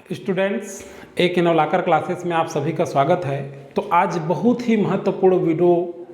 Students, एक इनोलाकर classes में आप सभी का स्वागत है। तो आज बहुत ही महत्वपूर्ण वीडियो,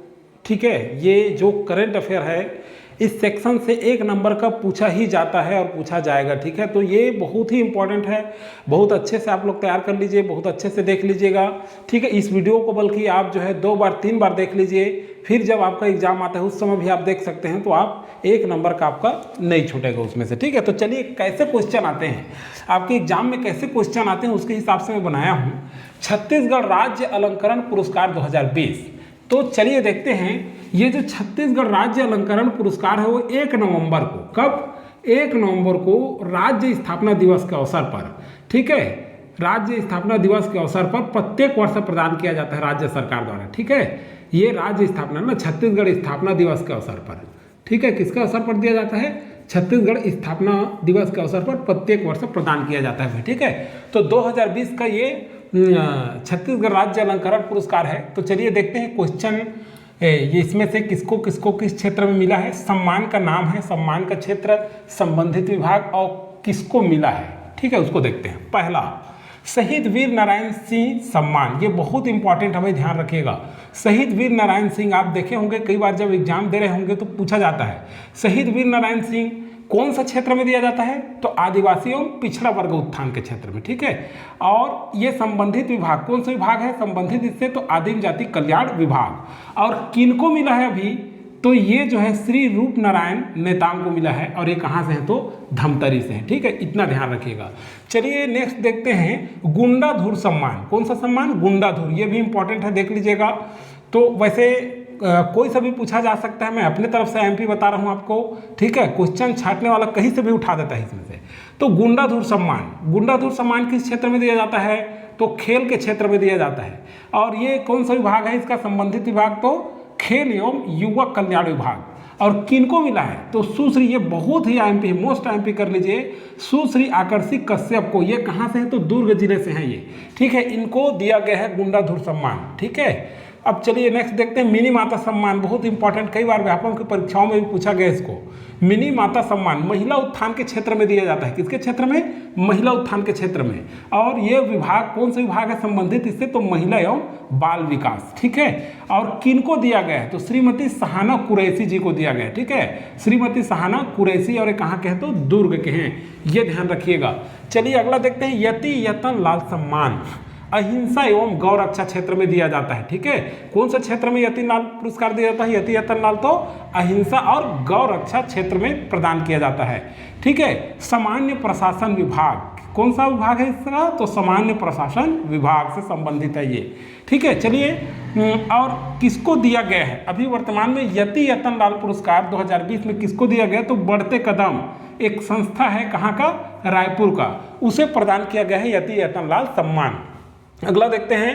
ठीक है, ये जो करंट अफेयर है इस सेक्शन से 1 नंबर का पूछा ही जाता है और पूछा जाएगा, ठीक है। तो ये बहुत ही इंपॉर्टेंट है, बहुत अच्छे से आप लोग तैयार कर लीजिए, बहुत अच्छे से देख लीजिएगा, ठीक है। इस वीडियो को बल्कि आप जो है 2 बार 3 बार देख लीजिए, फिर जब आपका एग्जाम आता है उस समय भी आप देख सकते हैं, तो आप 1 नंबर का आपका नहीं छूटेगा उसमें से, ठीक है। तो चलिए कैसे क्वेश्चन आते हैं आपके एग्जाम में, कैसे क्वेश्चन आते हैं उसके हिसाब से मैं बनाया हूँ छत्तीसगढ़ राज्य अलंकरण पुरस्कार 2020। तो चलिए देखते हैं, ये जो छत्तीसगढ़ राज्य अलंकरण पुरस्कार है वो 1 नवंबर को, कब 1 नवंबर को राज्य स्थापना दिवस के अवसर पर, ठीक है, राज्य स्थापना दिवस के अवसर पर प्रत्येक वर्ष प्रदान किया जाता है राज्य सरकार द्वारा, ठीक है। ये राज्य स्थापना ना छत्तीसगढ़ स्थापना दिवस के अवसर पर, ठीक है, किसके अवसर पर दिया जाता है? छत्तीसगढ़ स्थापना दिवस के अवसर पर प्रत्येक वर्ष प्रदान किया जाता है, ठीक है। तो 2020 का ये छत्तीसगढ़ राज्य अलंकरण पुरस्कार है। तो चलिए देखते हैं क्वेश्चन, ये इसमें से किसको किसको किस क्षेत्र में मिला है, सम्मान का नाम है, सम्मान का क्षेत्र, संबंधित विभाग और किसको मिला है, ठीक है, उसको देखते हैं। पहला, शहीद वीर नारायण सिंह सम्मान, ये बहुत इंपॉर्टेंट है भाई, ध्यान रखिएगा। शहीद वीर नारायण सिंह आप देखे होंगे कई बार जब एग्जाम दे रहे होंगे तो पूछा जाता है, शहीद वीर नारायण सिंह कौन सा क्षेत्र में दिया जाता है? तो आदिवासी एवं पिछड़ा वर्ग उत्थान के क्षेत्र में, ठीक है। और ये संबंधित विभाग कौन सा विभाग है संबंधित इससे? तो आदिम जाति कल्याण विभाग। और किनको मिला है अभी? तो ये जो है श्री रूप नारायण नेताम को मिला है, और ये कहाँ से है? तो धमतरी से है, ठीक है, इतना ध्यान रखिएगा। चलिए नेक्स्ट देखते हैं गुंडाधुर सम्मान, कौन सा सम्मान? गुंडाधुर, ये भी इंपॉर्टेंट है, देख लीजिएगा। तो वैसे कोई सा भी पूछा जा सकता है, मैं अपने तरफ से एमपी बता रहा हूँ आपको, ठीक है, क्वेश्चन छाटने वाला कहीं से भी उठा देता है इसमें से। तो गुंडाधुर सम्मान किस क्षेत्र में दिया जाता है? तो खेल के क्षेत्र में दिया जाता है। और ये कौन सा विभाग है इसका संबंधित विभाग? तो खेल एवं युवा कल्याण विभाग। और किनको मिला है? तो सुश्री, ये बहुत ही एमपी, मोस्ट एमपी कर लीजिए, सुश्री आकर्षी कश्यप को। ये कहाँ से है? तो दुर्ग जिले से हैं ये, ठीक है, इनको दिया गया है गुंडाधुर सम्मान, ठीक है। अब चलिए नेक्स्ट देखते हैं मिनी माता सम्मान, बहुत इंपॉर्टेंट, कई बार व्यापक की परीक्षाओं में भी पूछा गया इसको। मिनी माता सम्मान महिला उत्थान के क्षेत्र में दिया जाता है, किसके क्षेत्र में? महिला उत्थान के क्षेत्र में। और ये विभाग कौन सा विभाग है संबंधित इससे? तो महिला एवं बाल विकास, ठीक है। और किनको दिया गया है? तो श्रीमती सहाना कुरैशी जी को दिया गया है, ठीक है, श्रीमती सहाना कुरैशी, और ये कहाँ के हैं? तो दुर्ग के हैं, ये ध्यान रखिएगा। चलिए अगला देखते हैं यति यतन लाल सम्मान, अहिंसा एवं गौ रक्षा क्षेत्र में दिया जाता है, ठीक है। कौन सा क्षेत्र में यति लाल पुरस्कार दिया जाता है? यति यतन लाल तो अहिंसा और गौ रक्षा क्षेत्र में प्रदान किया जाता है, ठीक है। सामान्य प्रशासन विभाग, कौन सा विभाग है इसका? तो सामान्य प्रशासन विभाग से संबंधित है ये, ठीक है। चलिए और किसको दिया गया है अभी वर्तमान में? यति यतन लाल पुरस्कार 2020 में किसको दिया गया? तो बढ़ते कदम, एक संस्था है, कहाँ का? रायपुर का, उसे प्रदान किया गया है यति यतन लाल सम्मान। अगला देखते हैं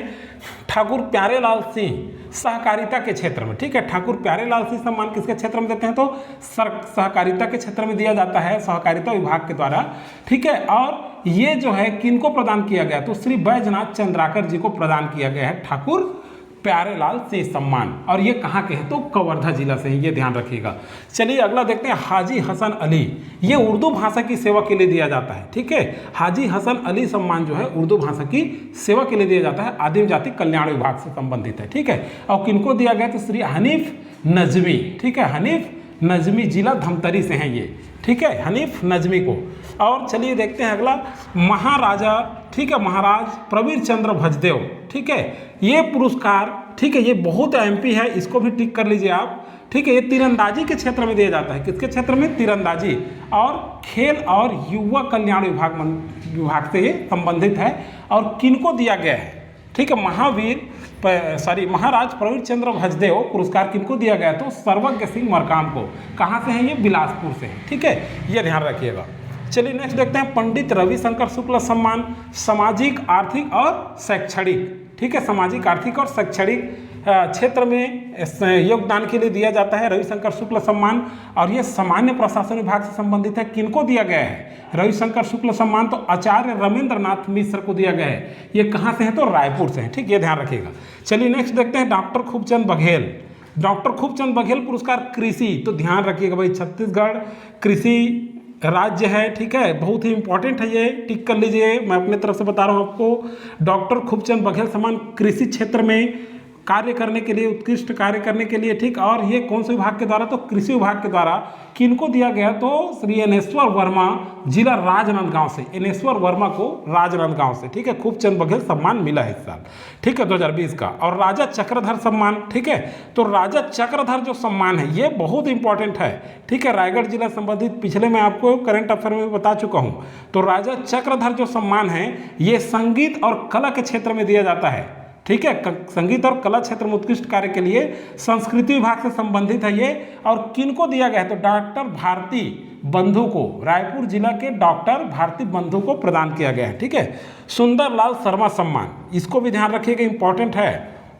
ठाकुर प्यारेलाल सिंह सहकारिता के क्षेत्र में, ठीक है, ठाकुर प्यारेलाल सिंह सम्मान किसके क्षेत्र में देते हैं? तो सहकारिता के क्षेत्र में दिया जाता है, सहकारिता विभाग के द्वारा, ठीक है। और ये जो है किनको प्रदान किया गया? तो श्री बैजनाथ चंद्राकर जी को प्रदान किया गया है ठाकुर प्यारेलाल सिंह सम्मान। और ये कहाँ के हैं? तो कवर्धा जिला से है, ये ध्यान रखिएगा। चलिए अगला देखते हैं हाजी हसन अली, ये उर्दू भाषा की सेवा के लिए दिया जाता है, ठीक है। हाजी हसन अली सम्मान जो है उर्दू भाषा की सेवा के लिए दिया जाता है, आदिम जाति कल्याण विभाग से संबंधित है, ठीक है। और किनको दिया गया? तो श्री हनीफ नजमी, ठीक है, हनीफ नजमी, जिला धमतरी से हैं ये, ठीक है, हनीफ नजमी को। और चलिए देखते हैं अगला महाराजा, ठीक है, महाराज प्रवीर चंद्र भजदेव, ठीक है, ये पुरस्कार, ठीक है, ये बहुत एमपी है, इसको भी टिक कर लीजिए आप, ठीक है। ये तीरंदाजी के क्षेत्र में दिया जाता है, किसके क्षेत्र में? तीरंदाजी और खेल और युवा कल्याण विभाग से ये संबंधित है। और किनको दिया गया है? ठीक है, महाराज प्रवीर चंद्र भजदेव पुरस्कार किनको दिया गया? तो सर्वज्ञ सिंह मरकाम को। कहाँ से हैं ये? बिलासपुर से है, ठीक है, ये ध्यान रखिएगा। चलिए नेक्स्ट देखते हैं पंडित रविशंकर शुक्ल सम्मान, सामाजिक आर्थिक और शैक्षणिक, ठीक है, सामाजिक आर्थिक और शैक्षणिक क्षेत्र में योगदान के लिए दिया जाता है रविशंकर शुक्ल सम्मान। और ये सामान्य प्रशासन विभाग से संबंधित है। किनको दिया गया है रविशंकर शुक्ल सम्मान? तो आचार्य रमेंद्रनाथ मिश्र को दिया गया है, ये कहाँ से है? तो रायपुर से है, ठीक, ये ध्यान रखिएगा। चलिए नेक्स्ट देखते हैं डॉक्टर खूबचंद बघेल, डॉक्टर खूबचंद बघेल पुरस्कार कृषि, तो ध्यान रखिएगा भाई, छत्तीसगढ़ कृषि राज्य है, ठीक है, बहुत ही इंपॉर्टेंट है ये, टिक कर लीजिए, मैं अपने तरफ से बता रहा हूँ आपको। डॉक्टर खूबचंद बघेल सम्मान कृषि क्षेत्र में कार्य करने के लिए, उत्कृष्ट कार्य करने के लिए, ठीक। और ये कौन से विभाग के द्वारा, तो कृषि विभाग के द्वारा किनको दिया गया, तो श्री एनेश्वर वर्मा, जिला राजनांदगांव से, एनेश्वर वर्मा को राजनांदगांव से, ठीक है, खूबचंद बघेल सम्मान मिला है इस साल, ठीक है, 2020 का। और राजा चक्रधर सम्मान, ठीक है, तो राजा चक्रधर जो सम्मान है ये बहुत इंपॉर्टेंट है, ठीक है, रायगढ़ जिला संबंधित, पिछले मैं आपको करंट अफेयर में बता चुका हूँ। तो राजा चक्रधर जो सम्मान है ये संगीत और कला के क्षेत्र में दिया जाता है, ठीक है, संगीत और कला क्षेत्र में उत्कृष्ट कार्य के लिए संस्कृति विभाग से संबंधित है ये। और किनको दिया गया है, तो डॉक्टर भारती बंधु को, रायपुर जिला के डॉक्टर भारती बंधु को प्रदान किया गया है, ठीक है। सुंदरलाल शर्मा सम्मान, इसको भी ध्यान रखिएगा, इंपॉर्टेंट है,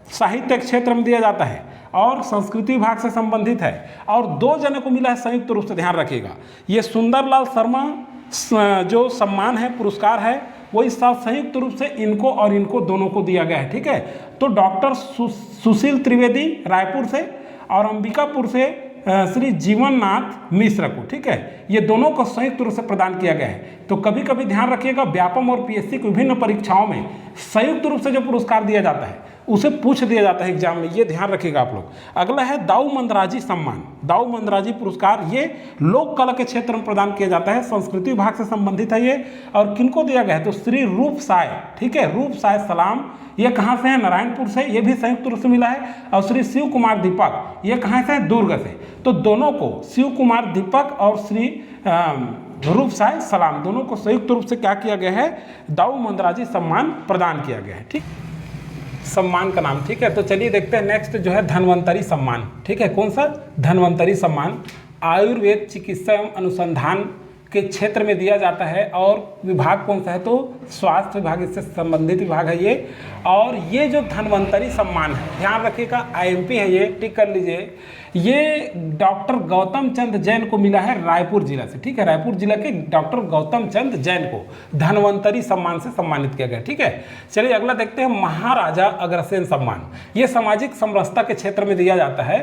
साहित्य क्षेत्र में दिया जाता है और संस्कृति विभाग से संबंधित है। और 2 जनों को मिला है संयुक्त रूप से, ध्यान रखिएगा। ये सुंदरलाल शर्मा जो सम्मान है, पुरस्कार है, वो इस साल संयुक्त रूप से इनको और इनको दोनों को दिया गया है, ठीक है। तो डॉक्टर सुशील त्रिवेदी रायपुर से और अंबिकापुर से श्री जीवननाथ मिश्र को, ठीक है, ये दोनों को संयुक्त रूप से प्रदान किया गया है। तो कभी कभी ध्यान रखिएगा, व्यापम और पीएससी की विभिन्न परीक्षाओं में संयुक्त रूप से जो पुरस्कार दिया जाता है उसे पूछ दिया जाता है एग्जाम में, ये ध्यान रखिएगा आप लोग। अगला है दाऊ मंदराजी सम्मान, दाऊ मंदराजी पुरस्कार, ये लोक कला के क्षेत्र में प्रदान किया जाता है, संस्कृति विभाग से संबंधित है ये। और किनको दिया गया है, तो श्री रूप साय, ठीक है, रूप साय सलाम, ये कहाँ से है, नारायणपुर से, ये भी संयुक्त रूप से मिला है। और श्री शिव कुमार दीपक, ये कहाँ से है, दुर्ग से। तो दोनों को, शिव कुमार दीपक और श्री रूप साय सलाम, दोनों को संयुक्त रूप से क्या किया गया है, दाऊ मंदराजी सम्मान प्रदान किया गया है, ठीक, सम्मान का नाम, ठीक है। तो चलिए देखते हैं नेक्स्ट जो है धन्वंतरी सम्मान, ठीक है, कौन सा, धन्वंतरी सम्मान आयुर्वेद चिकित्सा एवं अनुसंधान के क्षेत्र में दिया जाता है। और विभाग कौन सा है, तो स्वास्थ्य विभाग, इससे संबंधित विभाग है ये। और ये जो धन्वंतरी सम्मान है, ध्यान रखिएगा, आईएमपी है ये, टिक कर लीजिए, ये डॉक्टर गौतम चंद जैन को मिला है रायपुर जिला से, ठीक है, रायपुर जिला के डॉक्टर गौतम चंद जैन को धन्वंतरी सम्मान से सम्मानित किया गया, ठीक है। चलिए अगला देखते हैं महाराजा अग्रसेन सम्मान, ये सामाजिक समरसता के क्षेत्र में दिया जाता है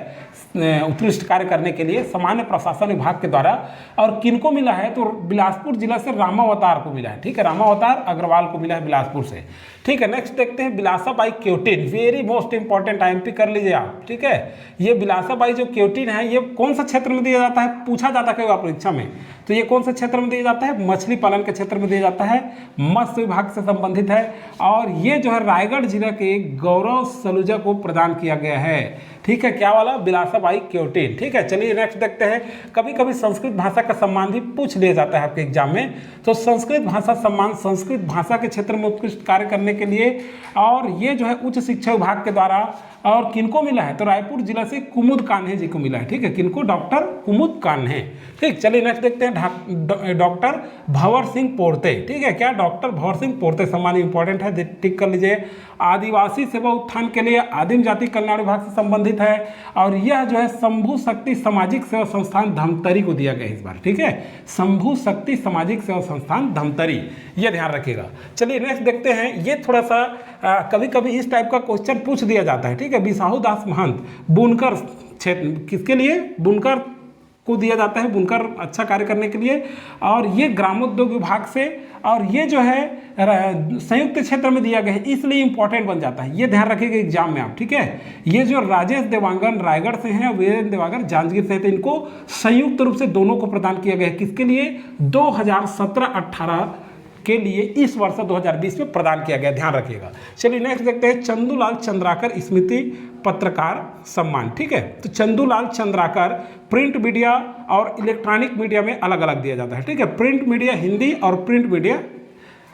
उत्कृष्ट कार्य करने के लिए सामान्य प्रशासन विभाग के द्वारा। और किनको मिला है, तो बिलासपुर जिला से रामावतार को मिला है, ठीक है, रामावतार अग्रवाल को मिला है बिलासपुर से, ठीक है। नेक्स्ट देखते हैं बिलासाबाई क्योटिन, वेरी मोस्ट इंपॉर्टेंट, आईएमपी कर लीजिए आप, ठीक है। ये बिलासाबाई जो क्योटिन है ये कौन सा क्षेत्र में दिया जाता है, पूछा जाता है परीक्षा में, तो ये कौन सा क्षेत्र में दिया जाता है, मछली पालन के क्षेत्र में दिया जाता है, मत्स्य विभाग से संबंधित है। और ये जो है रायगढ़ जिला के गौरव सलूजा को प्रदान किया गया है, ठीक है, क्या वाला, बिलासाबाई क्योटिन, ठीक है। चलिए नेक्स्ट देखते हैं, कभी कभी संस्कृत भाषा का सम्मान भी पूछ लिया जाता है आपके एग्जाम में। तो संस्कृत भाषा सम्मान संस्कृत भाषा के क्षेत्र में उत्कृष्ट कार्य करने के लिए, और ये जो है उच्च शिक्षा विभाग के द्वारा। और किनको मिला है, तो रायपुर जिला से कुमुद कान्हे जी को मिला है, ठीक है, किनको, डॉक्टर कुमुद कान्हे, ठीक। चलिए नेक्स्ट देखते हैं डॉक्टर भंवर सिंह पोर्ते, ठीक है, क्या, डॉक्टर भंवर सिंह पोर्ते सम्मान इंपॉर्टेंट है, टिक कर लीजिए। आदिवासी सेवा उत्थान के लिए आदिम जाति कल्याण विभाग से संबंधित है। और यह जो है शंभू शक्ति सामाजिक सेवा संस्थान धमतरी को दिया गया इस बार, ठीक है, शंभू शक्ति सामाजिक सेवा संस्थान धमतरी, ये ध्यान रखिएगा। चलिए नेक्स्ट देखते हैं, ये थोड़ा सा कभी कभी इस टाइप का क्वेश्चन पूछ दिया जाता है, ठीक है। बिसाहू दास महंत बुनकर क्षेत्र, किसके लिए, बुनकर को दिया जाता है, बुनकर अच्छा कार्य करने के लिए। और ये ग्रामोद्योग विभाग से, और ये जो है संयुक्त क्षेत्र में दिया गया है, इसलिए इंपॉर्टेंट बन जाता है, ये ध्यान रखिएगा एग्जाम में आप, ठीक है। ये जो राजेश देवांगन रायगढ़ से हैं, वीरेंद्र देवांगन जांजगीर से हैं, तो इनको संयुक्त रूप से दोनों को प्रदान किया गया है, किसके लिए, 2017-18 के लिए, इस वर्ष 2020 में प्रदान किया गया, ध्यान रखिएगा। चलिए नेक्स्ट देखते हैं चंदूलाल चंद्राकर स्मृति पत्रकार सम्मान, ठीक है। तो चंदूलाल चंद्राकर प्रिंट मीडिया और इलेक्ट्रॉनिक मीडिया में अलग अलग दिया जाता है, ठीक है, प्रिंट मीडिया हिंदी और print media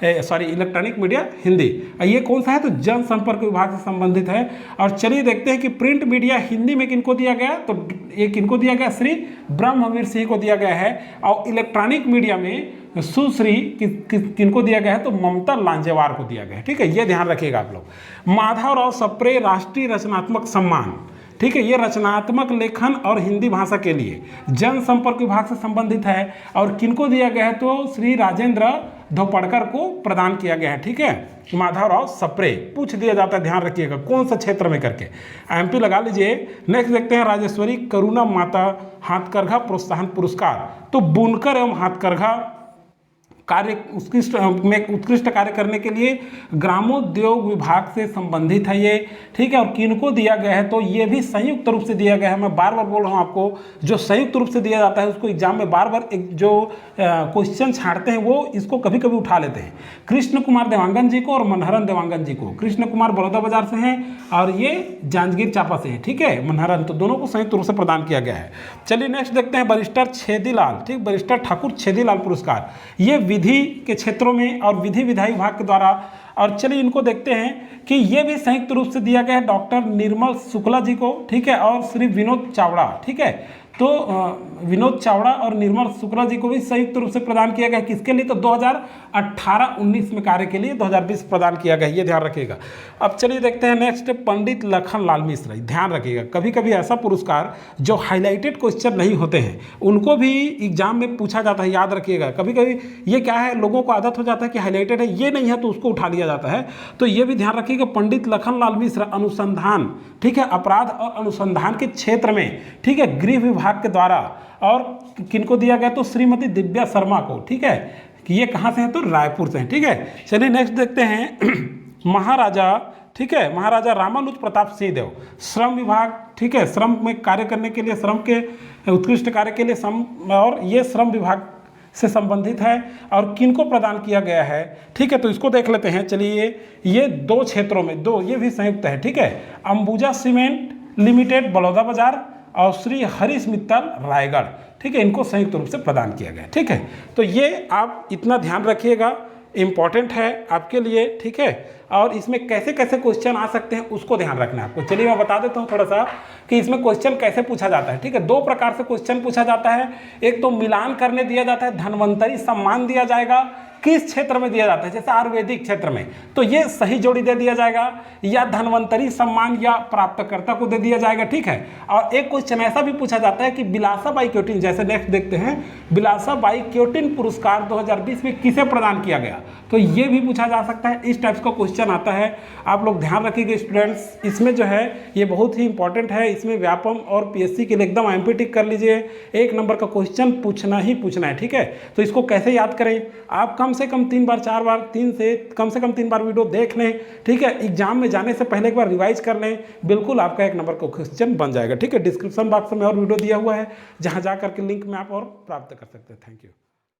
electronic media Hindi. ये कौन सा है, तो जनसंपर्क विभाग से संबंधित है। और चलिए देखते हैं कि प्रिंट मीडिया हिंदी में किनको दिया गया, तो ये किनको दिया गया, श्री ब्रह्मवीर सिंह को दिया गया है। और इलेक्ट्रॉनिक मीडिया में सुश्री किनको दिया गया है, तो ममता लांजेवार को दिया गया है, ठीक है, ये ध्यान रखिएगा आप लोग। माधवराव सप्रे राष्ट्रीय रचनात्मक सम्मान, ठीक है। ये रचनात्मक लेखन और हिंदी भाषा के लिए जनसंपर्क विभाग से संबंधित है और किनको दिया गया है तो श्री राजेंद्र धोपड़कर को प्रदान किया गया है। ठीक है, माधवराव सप्रे पूछ दिया जाता है, ध्यान रखिएगा कौन सा क्षेत्र में करके, एमपी लगा लीजिए। नेक्स्ट देखते हैं राजेश्वरी करुणा माता हाथकरघा प्रोत्साहन पुरस्कार। तो बुनकर एवं हाथकरघा कार्य उत्कृष्ट कार्य करने के लिए ग्रामोद्योग विभाग से संबंधित है ये। ठीक है, और किनको दिया गया है तो ये भी संयुक्त रूप से दिया गया है। मैं बार बार बोल रहा हूँ आपको, जो संयुक्त रूप से दिया जाता है उसको एग्जाम में बार बार जो क्वेश्चन छाड़ते हैं वो इसको कभी कभी उठा लेते हैं। कृष्ण कुमार देवांगन जी को और मनहरन देवांगन जी को। कृष्ण कुमार बड़ौदा बाजार से हैं और ये जांजगीर चांपा से हैं। ठीक है, मनहरन, तो दोनों को संयुक्त रूप से प्रदान किया गया है। चलिए नेक्स्ट देखते हैं बैरिस्टर छेदीलाल, ठीक, बैरिस्टर ठाकुर छेदीलाल पुरस्कार। ये विधि के क्षेत्रों में और विधि विधायी विभाग के द्वारा। और चलिए इनको देखते हैं कि ये भी संयुक्त रूप से दिया गया है डॉक्टर निर्मल शुक्ला जी को। ठीक है, और श्री विनोद चावड़ा। ठीक है, तो विनोद चावड़ा और निर्मल शुक्ला जी को भी संयुक्त रूप से प्रदान किया गया। किसके लिए तो 2018-19 में कार्य के लिए, 2020 प्रदान किया गया, ये ध्यान रखिएगा। अब चलिए देखते हैं नेक्स्ट, पंडित लखनलाल मिश्र। ध्यान रखिएगा कभी कभी ऐसा पुरस्कार जो हाईलाइटेड क्वेश्चन नहीं होते हैं उनको भी एग्जाम में पूछा जाता है, याद रखिएगा। कभी कभी ये क्या है, लोगों को आदत हो जाता है कि हाईलाइटेड है, ये नहीं है तो उसको उठा लिया जाता है, तो ये भी ध्यान रखिएगा। पंडित लखनलाल मिश्र अनुसंधान, ठीक है, अपराध और अनुसंधान के क्षेत्र में, ठीक है, गृह विभाग के द्वारा। और किनको दिया गया तो श्रीमती दिव्या शर्मा को। ठीक है, कि ये कहाँ से हैं तो रायपुर से हैं। ठीक है, चलिए नेक्स्ट देखते हैं महाराजा, ठीक है, महाराजा रामानुज प्रताप सिंहदेव, श्रम विभाग। ठीक है, श्रम में कार्य करने के लिए, श्रम के उत्कृष्ट कार्य के लिए श्रम, और ये श्रम विभाग से संबंधित है और किनको प्रदान किया गया है। ठीक है, तो इसको देख लेते हैं। चलिए ये दो क्षेत्रों में, दो ये भी संयुक्त है। ठीक है, अंबुजा सीमेंट लिमिटेड बड़ौदा बाजार और श्री हरीश मित्तल रायगढ़। ठीक है, इनको संयुक्त रूप से प्रदान किया गया। ठीक है, तो ये आप इतना ध्यान रखिएगा, इम्पॉर्टेंट है आपके लिए। ठीक है, और इसमें कैसे कैसे क्वेश्चन आ सकते हैं उसको ध्यान रखना है आपको। चलिए मैं बता देता हूँ थोड़ा सा कि इसमें क्वेश्चन कैसे पूछा जाता है। ठीक है, दो प्रकार से क्वेश्चन पूछा जाता है। एक तो मिलान करने दिया जाता है, धन्वंतरी सम्मान दिया जाएगा, किस क्षेत्र में दिया जाता है, जैसे आयुर्वेदिक क्षेत्र में, तो ये सही जोड़ी दे दिया जाएगा, या धन्वंतरी सम्मान या प्राप्तकर्ता को दे दिया जाएगा। ठीक है, और एक क्वेश्चन ऐसा भी पूछा जाता है कि बिलासाबाई क्योटिन, जैसे नेक्स्ट देखते हैं, बिलासाबाई क्योटिन पुरस्कार 2020 में किसे प्रदान किया गया, तो ये भी पूछा जा सकता है। इस टाइप्स का क्वेश्चन आता है, आप लोग ध्यान रखिएगा स्टूडेंट्स। इसमें जो है ये बहुत ही इंपॉर्टेंट है, इसमें व्यापम और पीएससी के लिए एकदम एमपी टिक कर लीजिए, 1 नंबर का क्वेश्चन पूछना ही पूछना है। ठीक है, तो इसको कैसे याद करें, आप कम से कम 3 बार 4 बार, 3 से कम से कम 3 बार वीडियो देख लें। ठीक है, एग्जाम में जाने से पहले एक बार रिवाइज कर लें, बिल्कुल आपका 1 नंबर का क्वेश्चन बन जाएगा। ठीक है, डिस्क्रिप्शन बॉक्स में और वीडियो दिया हुआ है, जहां जा करके लिंक में आप और प्राप्त कर सकते हैं। Thank you.